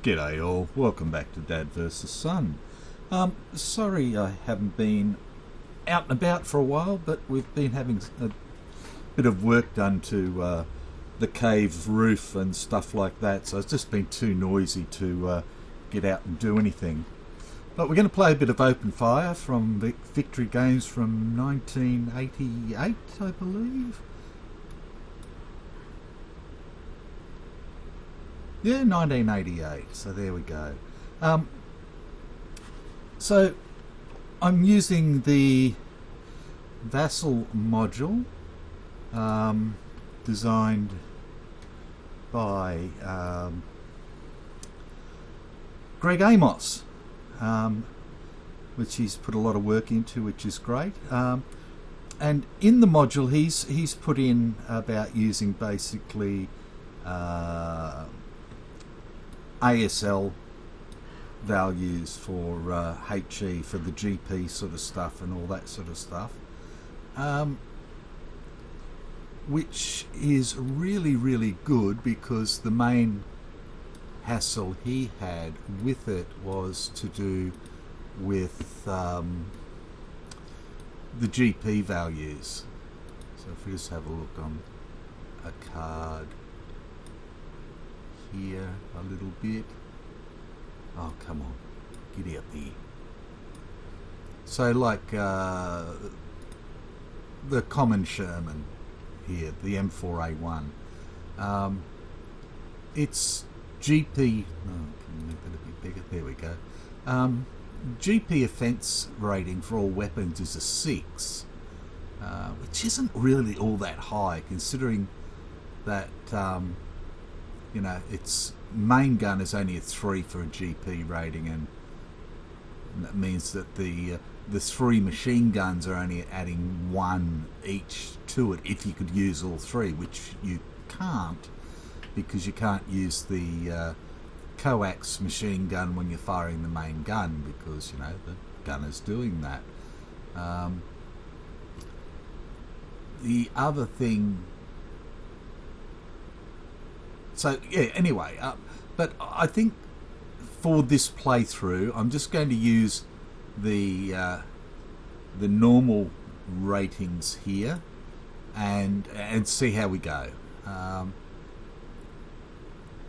G'day all, welcome back to Dad vs Son. Sorry I haven't been out and about for a while, but we've been having a bit of work done to the cave roof and stuff like that, so it's just been too noisy to get out and do anything. But we're going to play a bit of Open Fire from Victory Games from 1988, I believe. Yeah, 1988, so there we go. So I'm using the Vassal module designed by Greg Amos, which he's put a lot of work into, which is great. And in the module he's put in about using basically ASL values for HE, for the GP sort of stuff and all that sort of stuff, which is really good, because the main hassle he had with it was to do with the GP values. So if we just have a look on a card here a little bit. Oh, come on, giddy up here. So like the common Sherman here, the M4A1, it's GP, oh, can you make that a bit bigger? There we go. GP offence rating for all weapons is a 6, which isn't really all that high, considering that you know, its main gun is only a 3 for a GP rating, and that means that the 3 machine guns are only adding 1 each to it, if you could use all 3, which you can't, because you can't use the coax machine gun when you're firing the main gun, because, you know, the gunner's doing that. The other thing, so yeah, anyway, but I think for this playthrough I'm just going to use the normal ratings here and see how we go.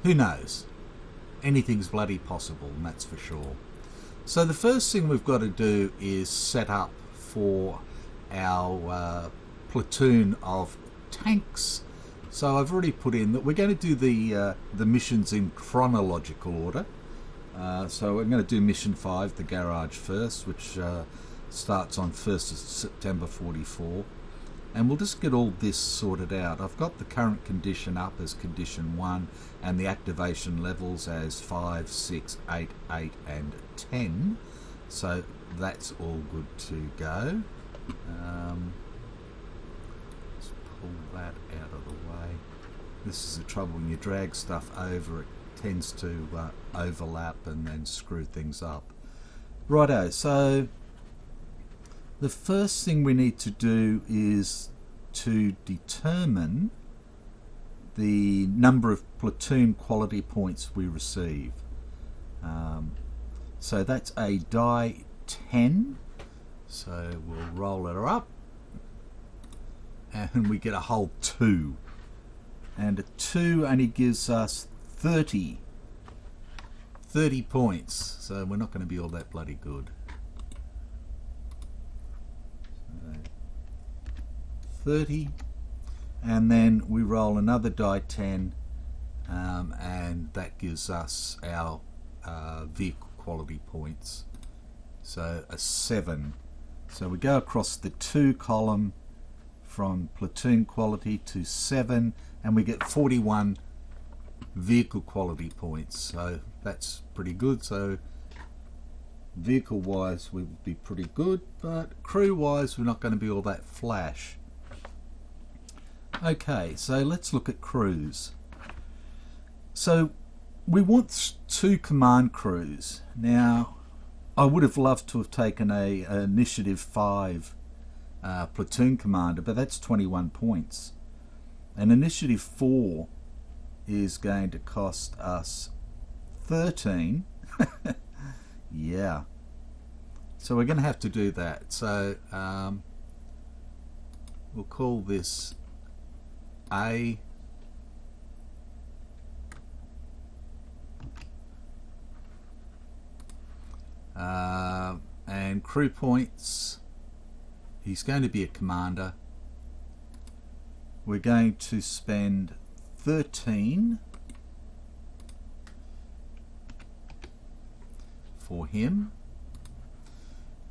Who knows? Anything's bloody possible, and that's for sure. So the first thing we've got to do is set up for our platoon of tanks. So I've already put in that we're going to do the missions in chronological order. So we're going to do mission 5, the garage, first, which starts on 1st of September 44. And we'll just get all this sorted out. I've got the current condition up as condition 1 and the activation levels as 5, 6, 8, 8 and 10. So that's all good to go. Let's pull that out of the way. This is the trouble when you drag stuff over, it tends to overlap and then screw things up. Righto, so the first thing we need to do is to determine the number of platoon quality points we receive. So that's a die 10, so we'll roll it up and we get a whole 2, and a 2 only gives us 30 points, so we're not going to be all that bloody good. 30, and then we roll another die 10, and that gives us our vehicle quality points, so a 7. So we go across the 2 column from platoon quality to 7, and we get 41 vehicle quality points, so that's pretty good. So vehicle wise we would be pretty good, but crew wise we're not going to be all that flash. Okay, so let's look at crews. So we want 2 command crews. Now, I would have loved to have taken a initiative 5 platoon commander, but that's 21 points. An initiative 4 is going to cost us 13. Yeah. So we're going to have to do that. So we'll call this A. And crew points, he's going to be a commander. We're going to spend 13 for him,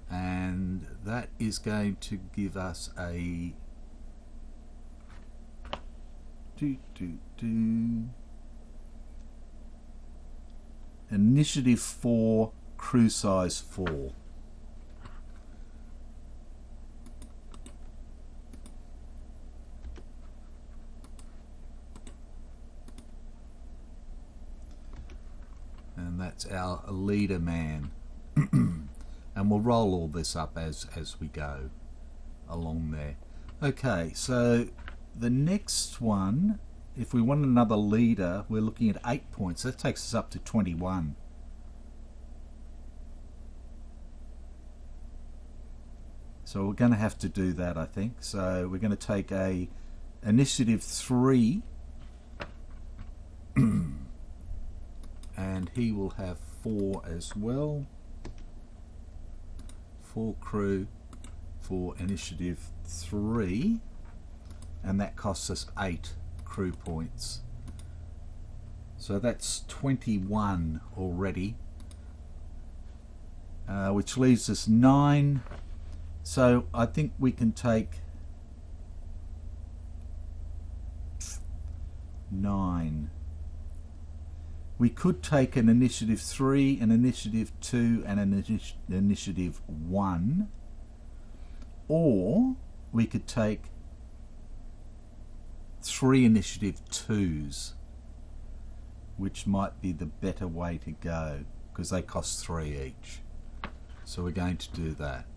and that is going to give us a initiative 4, crew size 4. And that's our leader man. And we'll roll all this up as we go along there. Okay, so the next one, if we want another leader, we're looking at 8 points. That takes us up to 21. So we're going to have to do that, I think. So we're going to take a initiative 3 and he will have 4 as well. 4 crew for initiative 3, and that costs us 8 crew points. So that's 21 already, which leaves us 9. So I think we can take 9. We could take an initiative 3, an initiative 2, and an initiative 1, or we could take 3 initiative 2s, which might be the better way to go because they cost 3 each. So we're going to do that.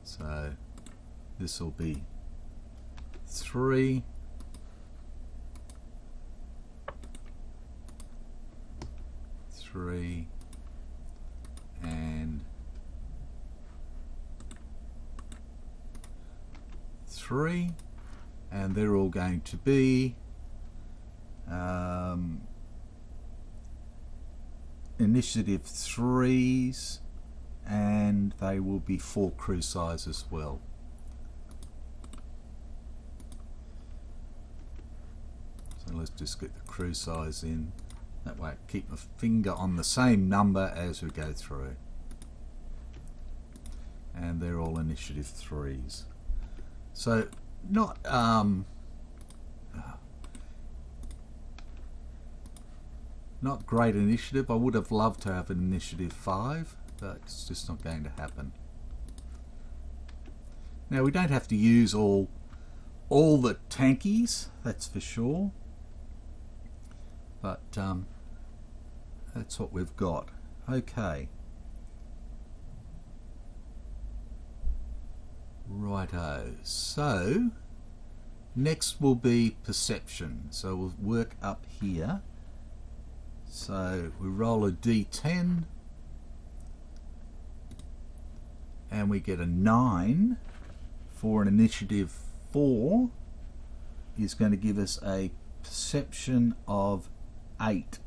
So this will be 3. And 3, and they're all going to be initiative 3s, and they will be 4 crew size as well. So let's just get the crew size in. That way I keep my finger on the same number as we go through. And they're all initiative 3s. So not not great initiative. I would have loved to have an initiative 5, but it's just not going to happen. Now we don't have to use all the tankies, that's for sure. But that's what we've got. Okay. Righto. So next will be perception. So we'll work up here. So we roll a D10 and we get a 9 for an initiative 4 is going to give us a perception of 8.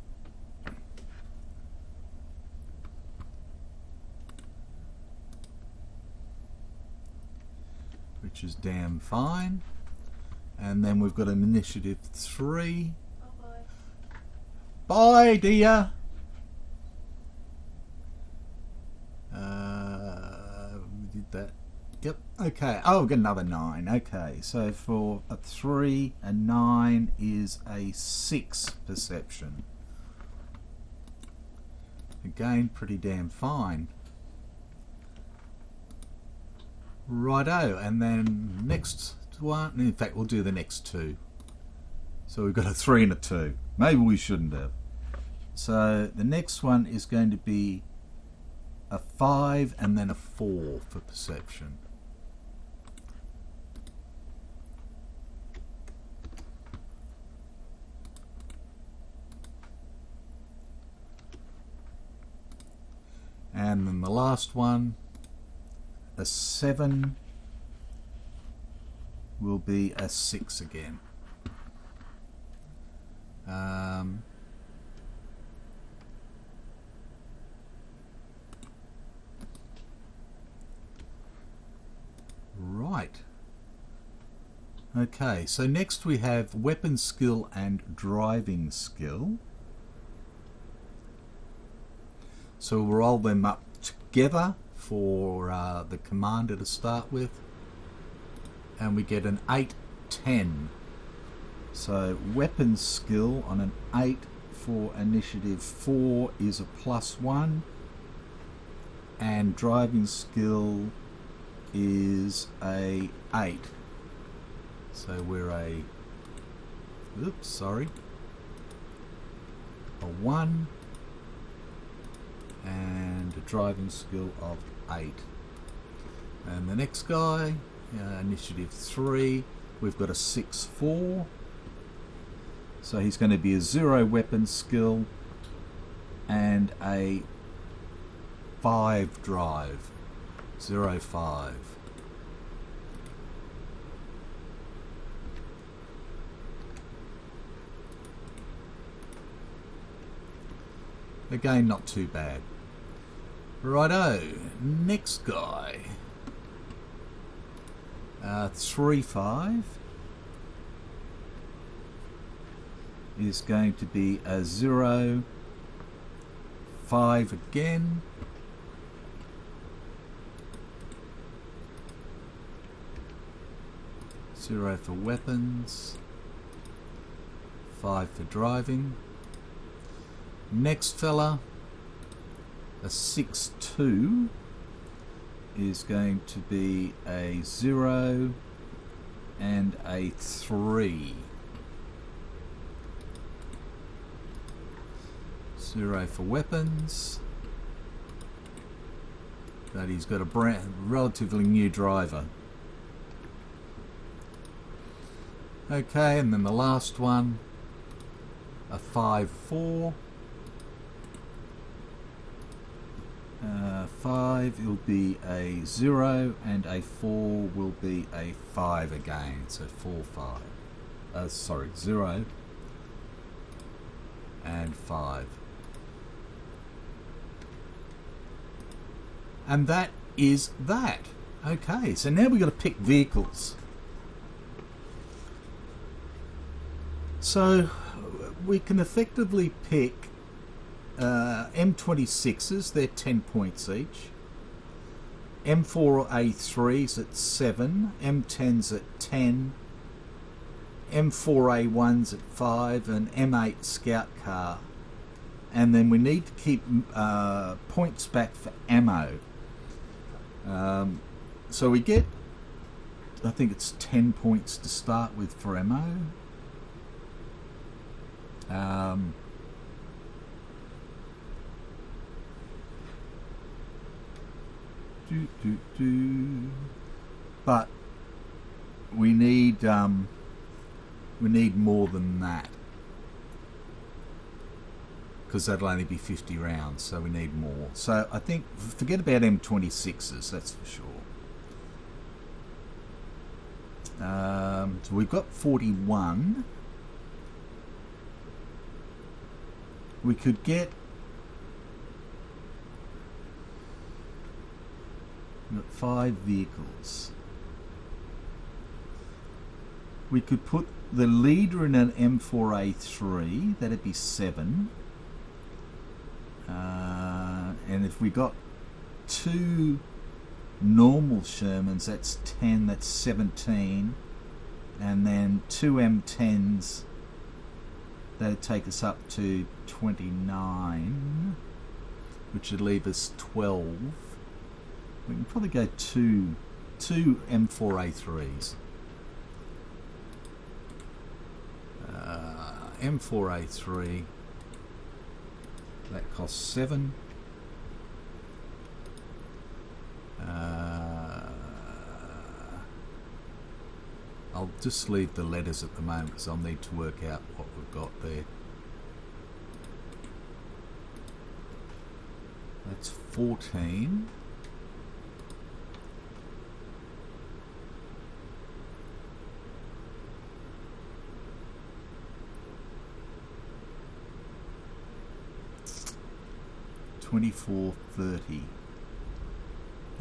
Which is damn fine. And then we've got an initiative 3. Bye, dear. We did that. Yep. Okay. Oh, we've got another 9. Okay. So for a 3, a 9 is a 6 perception. Again, pretty damn fine. Righto, and then next one, in fact we'll do the next 2. So we've got a 3 and a 2. Maybe we shouldn't have. So the next one is going to be a 5 and then a 4 for perception. And then the last one, a 7 will be a 6 again. Right. Okay, so next we have weapon skill and driving skill. So we'll roll them up together for the commander to start with. And we get an 8, 10. So weapon skill on an 8 for initiative 4 is a +1. And driving skill is a 8. So we're a, oops, sorry, a 1 and a driving skill of 8. And the next guy, initiative 3, we've got a 6, 4. So he's going to be a 0 weapon skill and a 5 drive. 0, 5. Again, not too bad. Righto, next guy. 3, 5 is going to be a 0, 5 again. Zero for weapons, 5 for driving. Next fella, a 6, 2 is going to be a 0 and a 3. 0 for weapons, but he's got a relatively new driver. Okay, and then the last one, a 5, 4. 5 will be a 0 and a 4 will be a 5 again. So 4, 5. Sorry, 0 and 5. And that is that. Okay, so now we've got to pick vehicles. So we can effectively pick M26s, they're 10 points each. M4A3s at 7, M10s at 10, M4A1s at 5, and M8 Scout Car. And then we need to keep points back for ammo. So we get, I think it's 10 points to start with for ammo. But we need more than that, because that'll only be 50 rounds, so we need more. So I think forget about M26s, that's for sure. So we've got 41. We could get 5 vehicles. We could put the leader in an M4A3, that'd be 7. And if we got 2 normal Shermans, that's 10, that's 17. And then 2 M10s, that'd take us up to 29, which would leave us 12. We can probably go two M4A3s. M4A3. That costs 7. I'll just leave the letters at the moment because I'll need to work out what we've got there. That's 14. $24.30.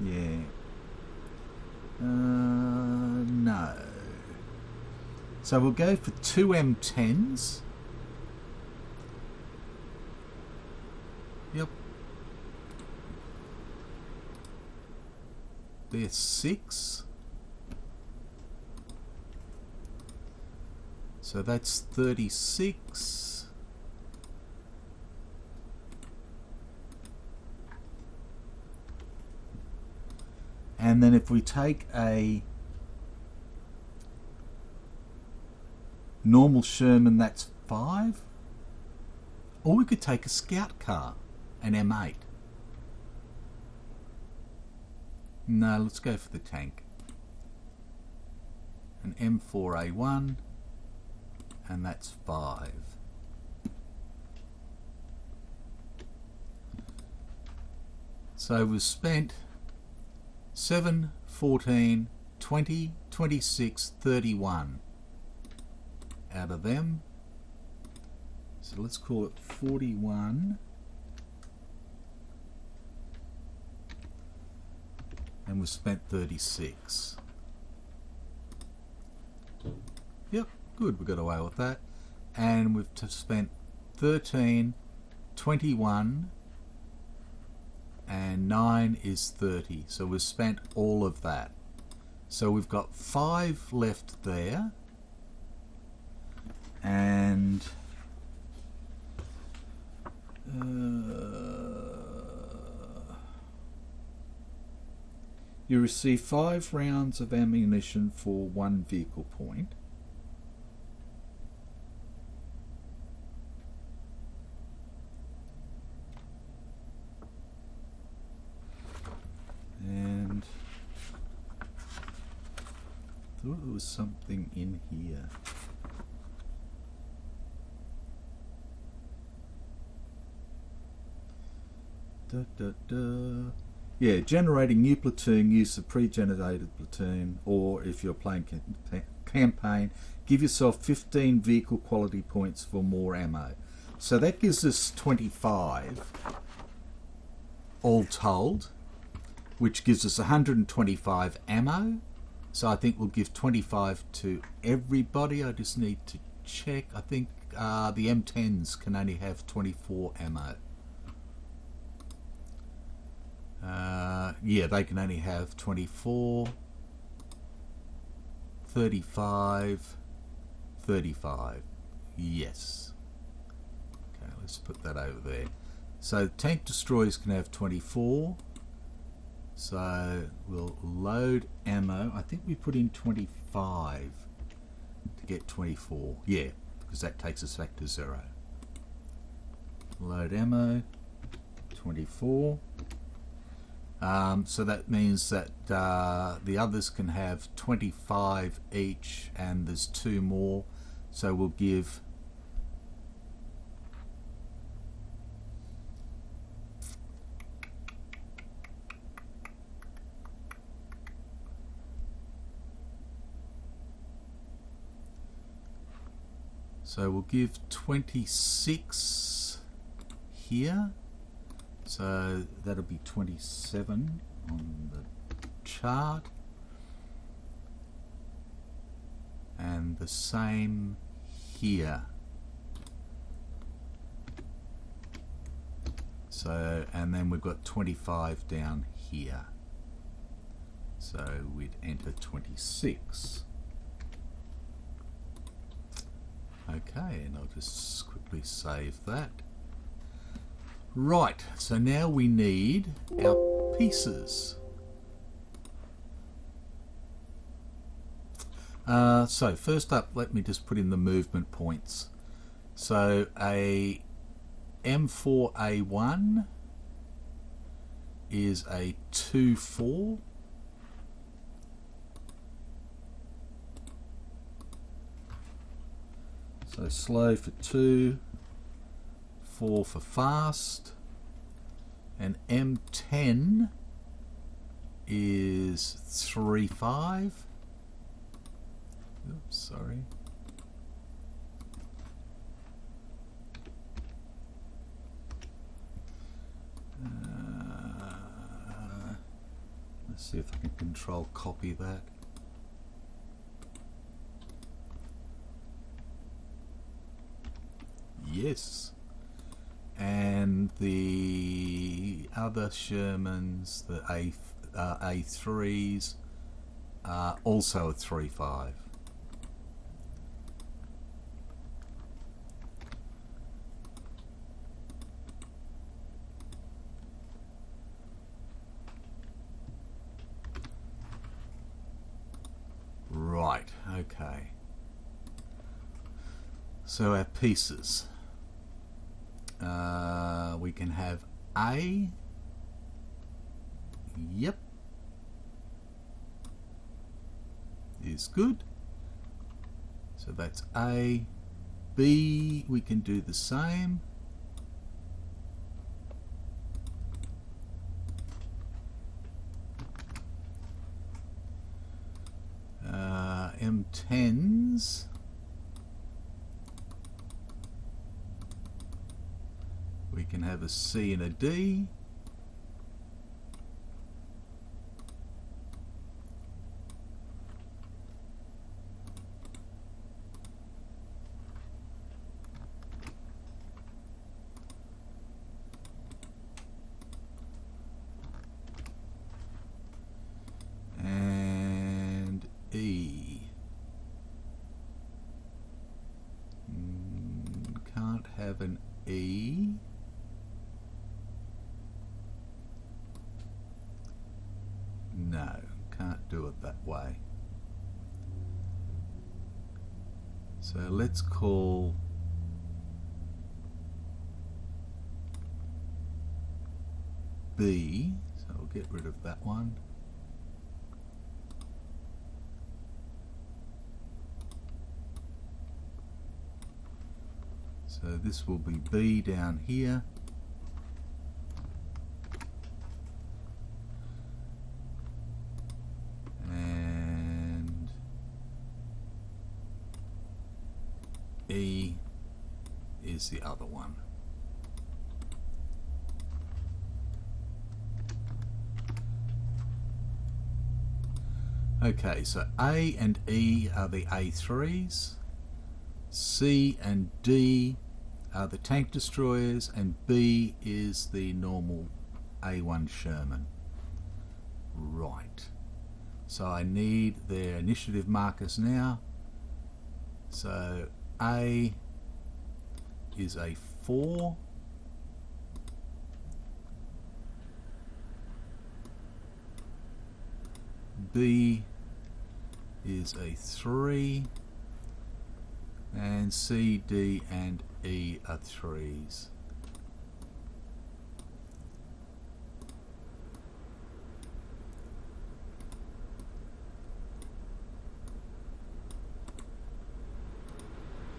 Yeah. No. So we'll go for 2 M10s. Yep. They're 6. So that's 36. And then if we take a normal Sherman, that's 5. Or we could take a scout car, an M8. No, let's go for the tank. An M4A1, and that's 5. So we've spent 7, 14, 20, 26, 31 out of them. So let's call it 41. And we've spent 36. Yep, good, we got away with that. And we've spent 13, 21, and 9 is 30. So we've spent all of that. So we've got 5 left there. And you receive 5 rounds of ammunition for 1 vehicle point. And I thought there was something in here. Yeah, generating new platoon, use a pre-generated platoon, or if you're playing campaign, give yourself 15 vehicle quality points for more ammo. So that gives us 25 all told, which gives us 125 ammo. So I think we'll give 25 to everybody. I just need to check. I think the M10s can only have 24 ammo. Yeah, they can only have 24, 35, 35. Yes. Okay, let's put that over there. So tank destroyers can have 24. So we'll load ammo. I think we put in 25 to get 24. Yeah, because that takes us back to 0. Load ammo, 24. So that means that the others can have 25 each, and there's 2 more. So we'll give So we'll give 26 here. So that'll be 27 on the chart. And the same here. So, and then we've got 25 down here. So we'd enter 26. Okay, and I'll just quickly save that. Right, so now we need our pieces. So first up, let me just put in the movement points. So a M4A1 is a 2-4. So slow for 2, 4 for fast, and M10 is 3-5. Oops, sorry. Let's see if I can control copy that. Yes. And the other Shermans, the A3s, are also a 3-5. Right, okay. So our pieces. We can have A. Yep. Is good. So that's A. B, we can do the same. M10s. We can have a C and a D. And E. Can't have an E. No, can't do it that way. So let's call B. So we'll get rid of that one. So this will be B down here. And E is the other one. Okay, so A and E are the A3s. C and D are the tank destroyers, and B is the normal A1 Sherman. Right. So I need their initiative markers now. So A is a 4. B is a 3. And C, D, and E are 3s.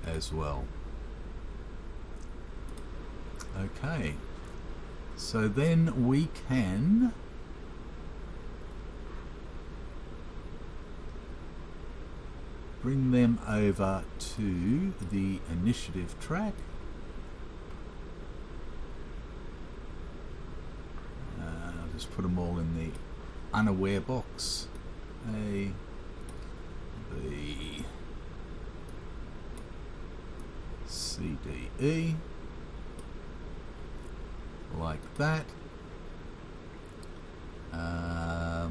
As well. Okay. So then we can bring them over to the initiative track. I'll just put them all in the unaware box. A, B, C, D, E. Like that. That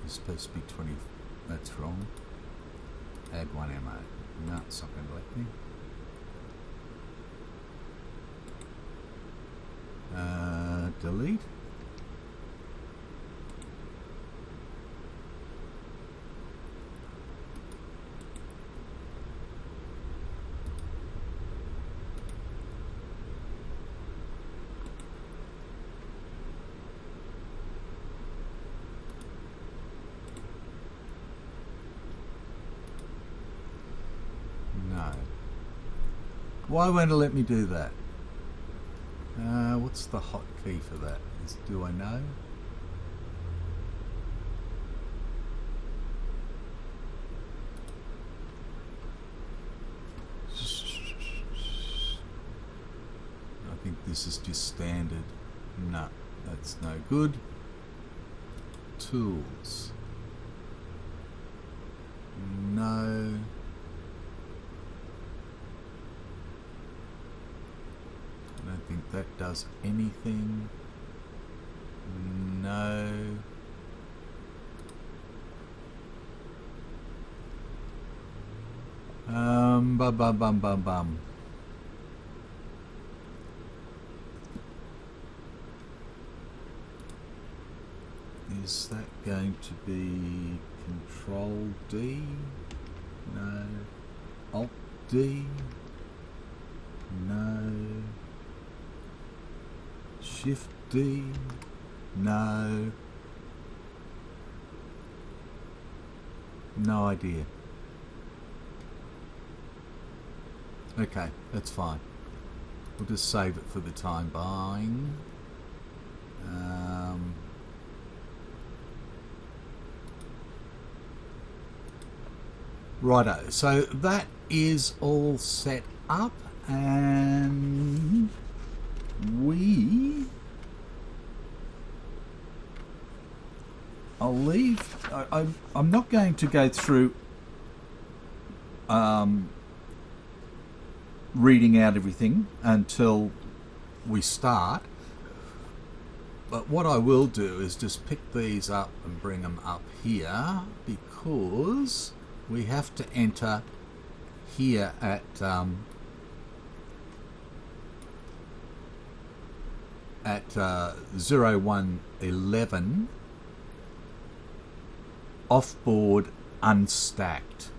was supposed to be 20. That's wrong. Add 1 ammo. No, it's not going to let me. Delete. Why won't it let me do that? What's the hotkey for that? Do I know? I think this is just standard. No, that's no good. Tools. No. I don't think that does anything. No. Bum. Is that going to be Control D? No. Alt D? No. Shift D? No. No idea. Okay, that's fine. We'll just save it for the time being. Righto, so that is all set up, and I'll leave. I'm not going to go through reading out everything until we start, but what I will do is just pick these up and bring them up here, because we have to enter here at 0111 offboard unstacked.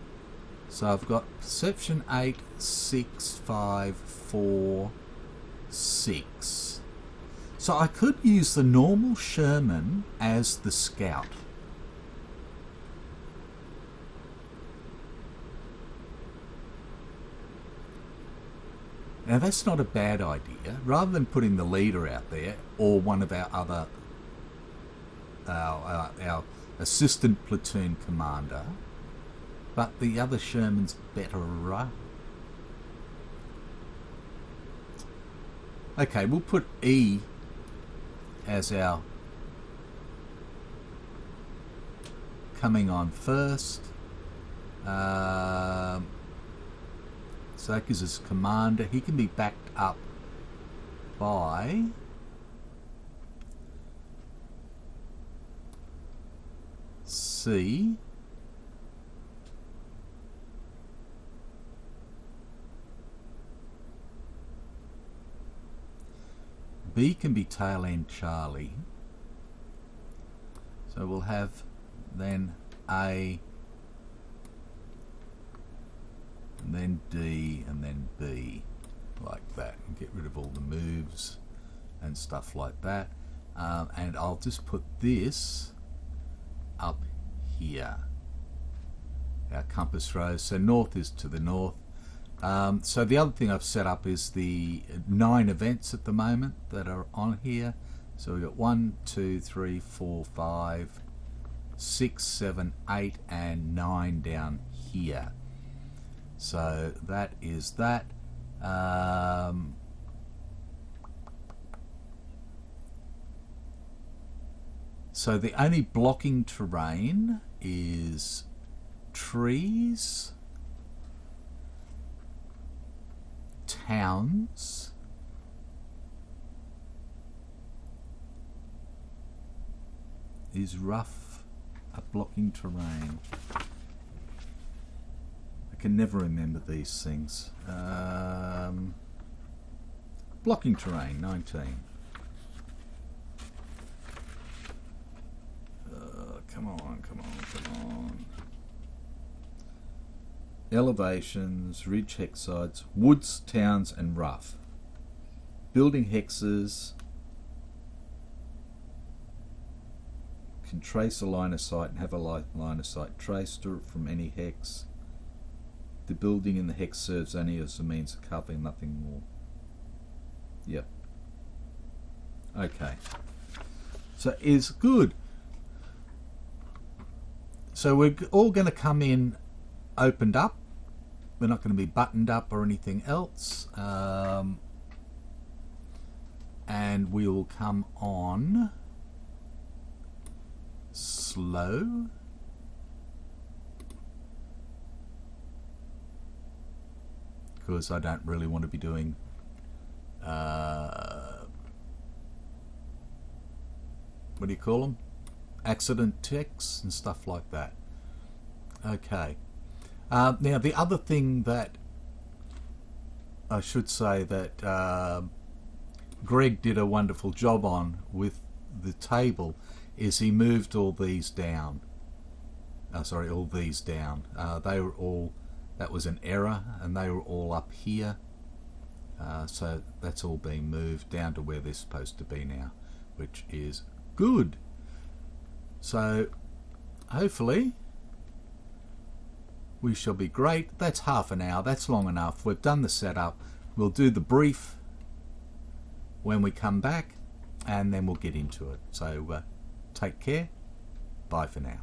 So I've got perception 8, 6, 5, 4, 6. So I could use the normal Sherman as the scout. Now that's not a bad idea. Rather than putting the leader out there or one of our other our assistant platoon commander, but the other Sherman's better. Okay, we'll put E as our coming on first. So that gives us commander. He can be backed up by C. B can be tail end Charlie. So we'll have then A, and then D, and then B, like that, and get rid of all the moves and stuff like that. And I'll just put this up here, our compass rose. So north is to the north. So the other thing I've set up is the 9 events at the moment that are on here. So we've got 1, 2, 3, 4, 5, 6, 7, 8, and 9 down here. So that is that. So the only blocking terrain is trees, towns, is rough a blocking terrain. I can never remember these things. Blocking terrain, 19. Come on. Elevations, ridge hexsides, woods, towns, and rough. Building hexes can trace a line of sight and have a line of sight traced from any hex. The building in the hex serves only as a means of covering, nothing more. Yep. Okay. So it's good. So we're all going to come in opened up. We're not going to be buttoned up or anything else. And we will come on slow. Because I don't really want to be doing what do you call them? Accident checks and stuff like that. Okay. Now the other thing that I should say that Greg did a wonderful job on with the table is he moved all these down. All these down. They were all, that was an error, and they were all up here. So that's all being moved down to where they're supposed to be now, which is good. So hopefully we shall be great. That's half an hour. That's long enough. We've done the setup. We'll do the brief when we come back, and then we'll get into it. So take care. Bye for now.